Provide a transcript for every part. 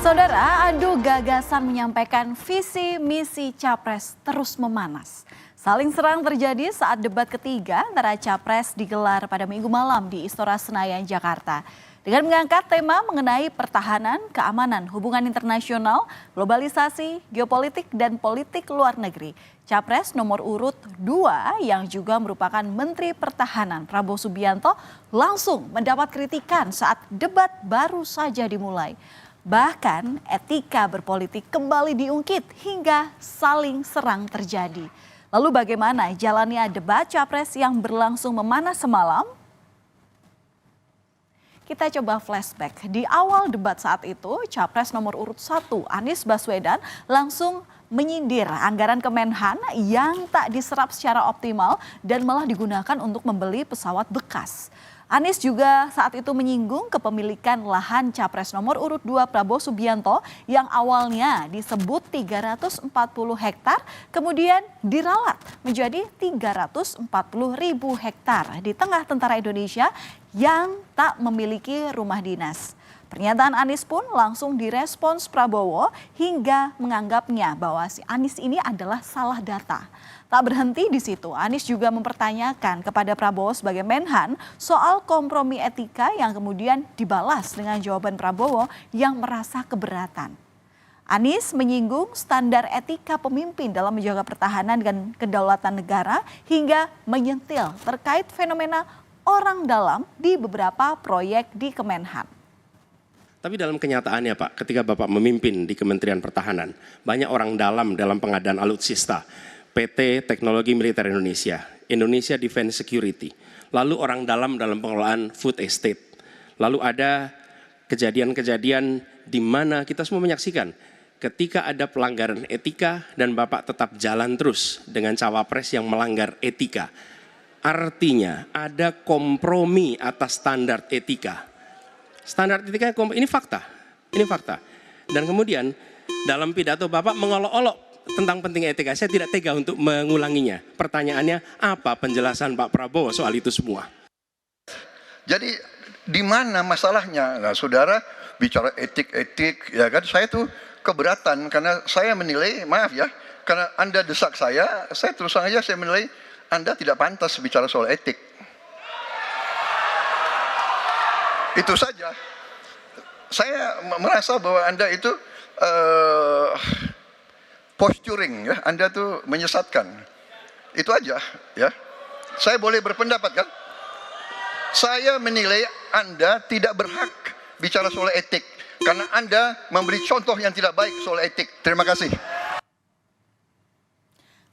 Saudara, adu gagasan menyampaikan visi misi Capres terus memanas. Saling serang terjadi saat debat ketiga antara Capres digelar pada Minggu malam di Istora Senayan, Jakarta. Dengan mengangkat tema mengenai pertahanan, keamanan, hubungan internasional, globalisasi, geopolitik, dan politik luar negeri. Capres nomor urut 2 yang juga merupakan Menteri Pertahanan Prabowo Subianto langsung mendapat kritikan saat debat baru saja dimulai. Bahkan etika berpolitik kembali diungkit hingga saling serang terjadi. Lalu bagaimana jalannya debat Capres yang berlangsung memanas semalam? Kita coba flashback. Di awal debat saat itu, Capres nomor urut 1 Anies Baswedan langsung menyindir anggaran Kemenhan yang tak diserap secara optimal dan malah digunakan untuk membeli pesawat bekas. Anies juga saat itu menyinggung kepemilikan lahan Capres nomor urut 2 Prabowo Subianto yang awalnya disebut 340 hektar kemudian diralat menjadi 340.000 hektar di tengah tentara Indonesia yang tak memiliki rumah dinas. Pernyataan Anies pun langsung direspons Prabowo hingga menganggapnya bahwa si Anies ini adalah salah data. Tak berhenti di situ, Anies juga mempertanyakan kepada Prabowo sebagai Menhan soal kompromi etika yang kemudian dibalas dengan jawaban Prabowo yang merasa keberatan. Anies menyinggung standar etika pemimpin dalam menjaga pertahanan dan kedaulatan negara hingga menyentil terkait fenomena orang dalam di beberapa proyek di Kemenhan. Tapi dalam kenyataannya Pak, ketika Bapak memimpin di Kementerian Pertahanan, banyak orang dalam pengadaan alutsista, PT Teknologi Militer Indonesia, Indonesia Defense Security, lalu orang dalam pengelolaan food estate. Lalu ada kejadian-kejadian di mana kita semua menyaksikan ketika ada pelanggaran etika dan Bapak tetap jalan terus dengan cawapres yang melanggar etika. Artinya ada kompromi atas standar etika. Standar etika ini fakta. Dan kemudian dalam pidato Bapak mengolok-olok tentang pentingnya etika. Saya tidak tega untuk mengulanginya. Pertanyaannya, apa penjelasan Pak Prabowo soal itu semua? Jadi di mana masalahnya? Nah, saudara bicara etik, ya kan? Saya tuh keberatan karena saya menilai, maaf ya, karena Anda desak saya terus terang aja saya menilai Anda tidak pantas bicara soal etik. Itu saja. Saya merasa bahwa Anda itu posturing, ya. Anda tuh menyesatkan. Itu aja, ya. Saya boleh berpendapat kan? Saya menilai Anda tidak berhak bicara soal etik karena Anda memberi contoh yang tidak baik soal etik. Terima kasih.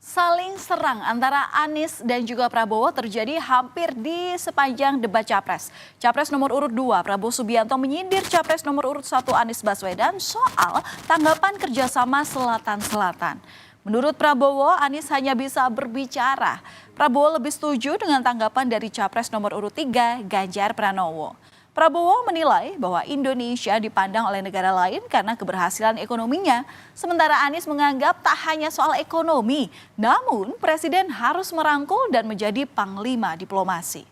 Saling serang antara Anies dan juga Prabowo terjadi hampir di sepanjang debat Capres. Capres nomor urut 2 Prabowo Subianto menyindir Capres nomor urut 1 Anies Baswedan soal tanggapan kerjasama Selatan-Selatan. Menurut Prabowo, Anies hanya bisa berbicara. Prabowo lebih setuju dengan tanggapan dari Capres nomor urut 3 Ganjar Pranowo. Prabowo menilai bahwa Indonesia dipandang oleh negara lain karena keberhasilan ekonominya. Sementara Anies menganggap tak hanya soal ekonomi, namun Presiden harus merangkul dan menjadi panglima diplomasi.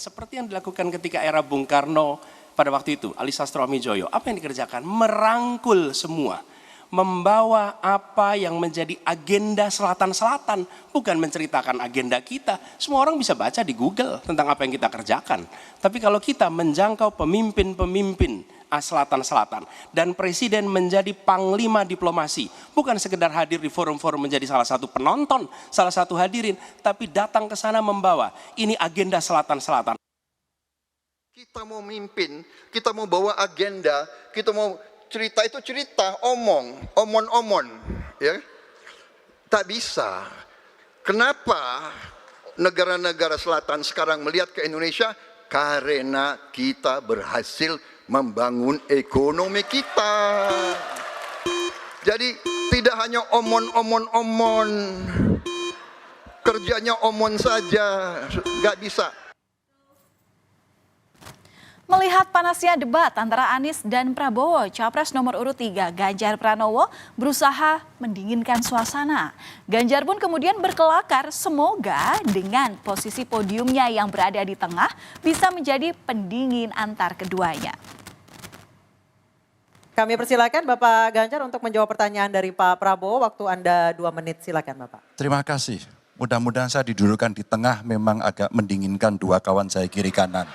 Seperti yang dilakukan ketika era Bung Karno pada waktu itu, Ali Sastroamidjojo, apa yang dikerjakan? Merangkul semua. Membawa apa yang menjadi agenda Selatan-Selatan, bukan menceritakan agenda kita. Semua orang bisa baca di Google tentang apa yang kita kerjakan. Tapi kalau kita menjangkau pemimpin-pemimpin Selatan-Selatan dan Presiden menjadi panglima diplomasi, bukan sekedar hadir di forum-forum menjadi salah satu penonton, salah satu hadirin, tapi datang ke sana membawa ini agenda Selatan-Selatan. Kita mau mimpin, kita mau bawa agenda, kita mau cerita itu cerita, omon, ya. Tak bisa. Kenapa negara-negara selatan sekarang melihat ke Indonesia? Karena kita berhasil membangun ekonomi kita. Jadi tidak hanya omon, kerjanya omon saja, nggak bisa. Melihat panasnya debat antara Anies dan Prabowo, Capres nomor urut 3 Ganjar Pranowo berusaha mendinginkan suasana. Ganjar pun kemudian berkelakar semoga dengan posisi podiumnya yang berada di tengah bisa menjadi pendingin antar keduanya. Kami persilakan Bapak Ganjar untuk menjawab pertanyaan dari Pak Prabowo. Waktu Anda 2 menit, silakan Bapak. Terima kasih. Mudah-mudahan saya didudukkan di tengah, memang agak mendinginkan dua kawan saya kiri kanan.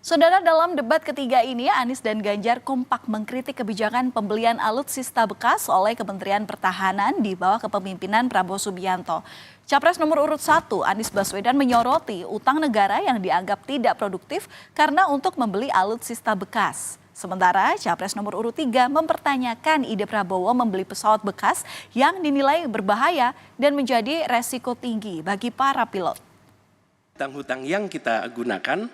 Saudara, dalam debat ketiga ini, Anies dan Ganjar kompak mengkritik kebijakan pembelian alutsista bekas oleh Kementerian Pertahanan di bawah kepemimpinan Prabowo Subianto. Capres nomor urut 1, Anies Baswedan menyoroti utang negara yang dianggap tidak produktif karena untuk membeli alutsista bekas. Sementara Capres nomor urut 3 mempertanyakan ide Prabowo membeli pesawat bekas yang dinilai berbahaya dan menjadi resiko tinggi bagi para pilot. Hutang-hutang yang kita gunakan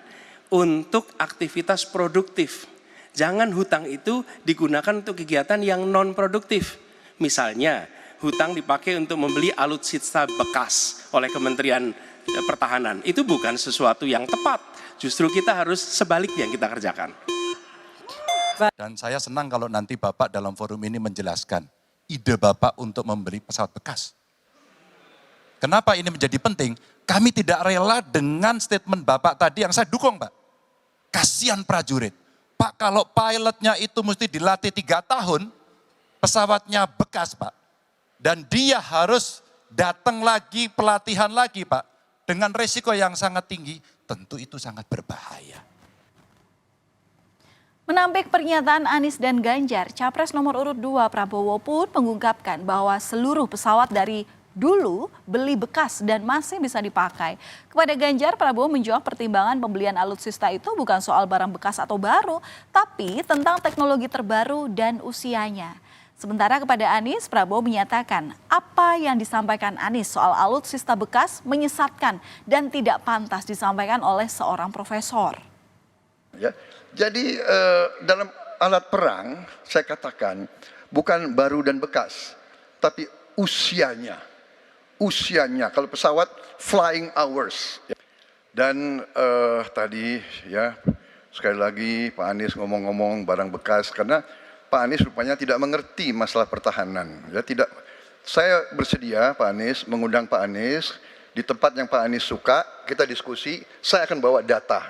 untuk aktivitas produktif. Jangan hutang itu digunakan untuk kegiatan yang non produktif. Misalnya, hutang dipakai untuk membeli alutsista bekas oleh Kementerian Pertahanan. Itu bukan sesuatu yang tepat. Justru kita harus sebaliknya yang kita kerjakan. Dan saya senang kalau nanti Bapak dalam forum ini menjelaskan ide Bapak untuk membeli pesawat bekas. Kenapa ini menjadi penting? Kami tidak rela dengan statement Bapak tadi yang saya dukung, Pak. Kasihan prajurit. Pak, kalau pilotnya itu mesti dilatih 3 tahun, pesawatnya bekas, Pak. Dan dia harus datang lagi, pelatihan lagi, Pak. Dengan resiko yang sangat tinggi, tentu itu sangat berbahaya. Menampik pernyataan Anies dan Ganjar, Capres nomor urut 2 Prabowo pun mengungkapkan bahwa seluruh pesawat dari dulu beli bekas dan masih bisa dipakai. Kepada Ganjar, Prabowo menjawab pertimbangan pembelian alutsista itu bukan soal barang bekas atau baru, tapi tentang teknologi terbaru dan usianya. Sementara kepada Anies, Prabowo menyatakan apa yang disampaikan Anies soal alutsista bekas menyesatkan dan tidak pantas disampaikan oleh seorang profesor. Ya, jadi dalam alat perang saya katakan bukan baru dan bekas, tapi usianya. Kalau pesawat flying hours. Dan tadi ya sekali lagi Pak Anies ngomong-ngomong barang bekas karena Pak Anies rupanya tidak mengerti masalah pertahanan. Ya tidak, saya bersedia Pak Anies mengundang Pak Anies di tempat yang Pak Anies suka, kita diskusi. Saya akan bawa data.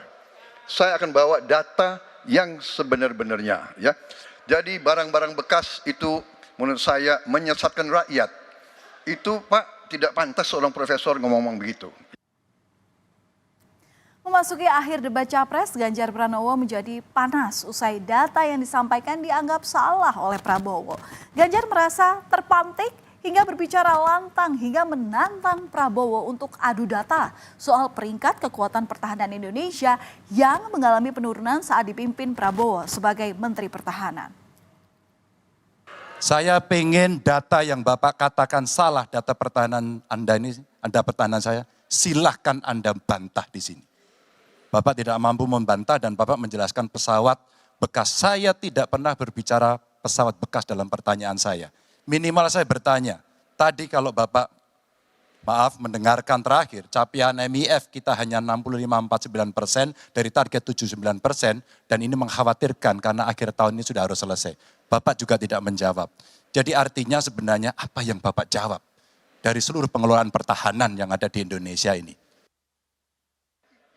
Saya akan bawa data yang sebenar-benarnya. Ya, jadi barang-barang bekas itu menurut saya menyesatkan rakyat. Itu Pak tidak pantas seorang profesor ngomong-ngomong begitu. Memasuki akhir debat Capres, Ganjar Pranowo menjadi panas usai data yang disampaikan dianggap salah oleh Prabowo. Ganjar merasa terpantik hingga berbicara lantang hingga menantang Prabowo untuk adu data soal peringkat kekuatan pertahanan Indonesia yang mengalami penurunan saat dipimpin Prabowo sebagai Menteri Pertahanan. Saya pengen data yang Bapak katakan salah, data pertahanan Anda ini, Anda pertahanan saya, silahkan Anda bantah di sini. Bapak tidak mampu membantah dan Bapak menjelaskan pesawat bekas. Saya tidak pernah berbicara pesawat bekas dalam pertanyaan saya. Minimal saya bertanya, tadi kalau Bapak, maaf mendengarkan terakhir, capaian MIF kita hanya 65-49% dari target 79% dan ini mengkhawatirkan karena akhir tahun ini sudah harus selesai. Bapak juga tidak menjawab. Jadi artinya sebenarnya apa yang Bapak jawab dari seluruh pengelolaan pertahanan yang ada di Indonesia ini?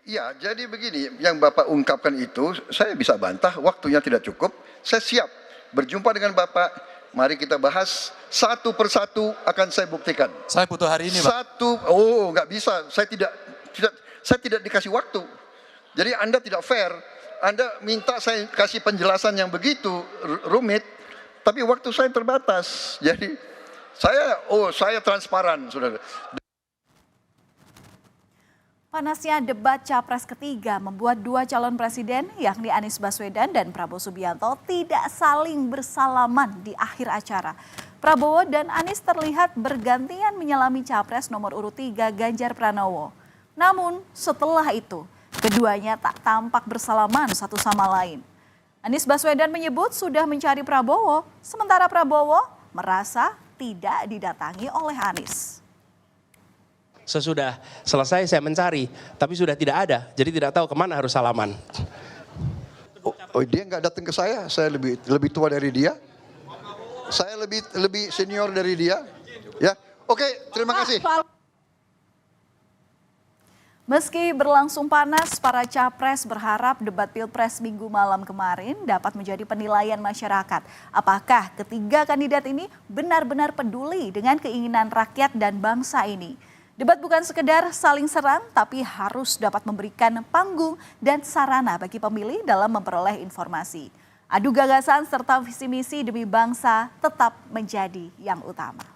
Ya, jadi begini, yang Bapak ungkapkan itu saya bisa bantah, waktunya tidak cukup. Saya siap berjumpa dengan Bapak, mari kita bahas satu persatu akan saya buktikan. Saya butuh hari ini, Pak. Nggak bisa, saya tidak dikasih waktu. Jadi Anda tidak fair. Anda minta saya kasih penjelasan yang begitu rumit, tapi waktu saya terbatas. Jadi saya transparan, saudara. Panasnya debat Capres ketiga membuat dua calon presiden yakni Anies Baswedan dan Prabowo Subianto tidak saling bersalaman di akhir acara. Prabowo dan Anies terlihat bergantian menyelami Capres nomor urut 3 Ganjar Pranowo. Namun setelah itu keduanya tak tampak bersalaman satu sama lain. Anies Baswedan menyebut sudah mencari Prabowo, sementara Prabowo merasa tidak didatangi oleh Anies. Sesudah selesai saya mencari, tapi sudah tidak ada, jadi tidak tahu kemana harus salaman. Dia nggak datang ke saya lebih tua dari dia. Saya lebih senior dari dia. Ya, oke, terima kasih. Meski berlangsung panas, para capres berharap debat Pilpres Minggu malam kemarin dapat menjadi penilaian masyarakat. Apakah ketiga kandidat ini benar-benar peduli dengan keinginan rakyat dan bangsa ini? Debat bukan sekedar saling serang, tapi harus dapat memberikan panggung dan sarana bagi pemilih dalam memperoleh informasi. Adu gagasan serta visi misi demi bangsa tetap menjadi yang utama.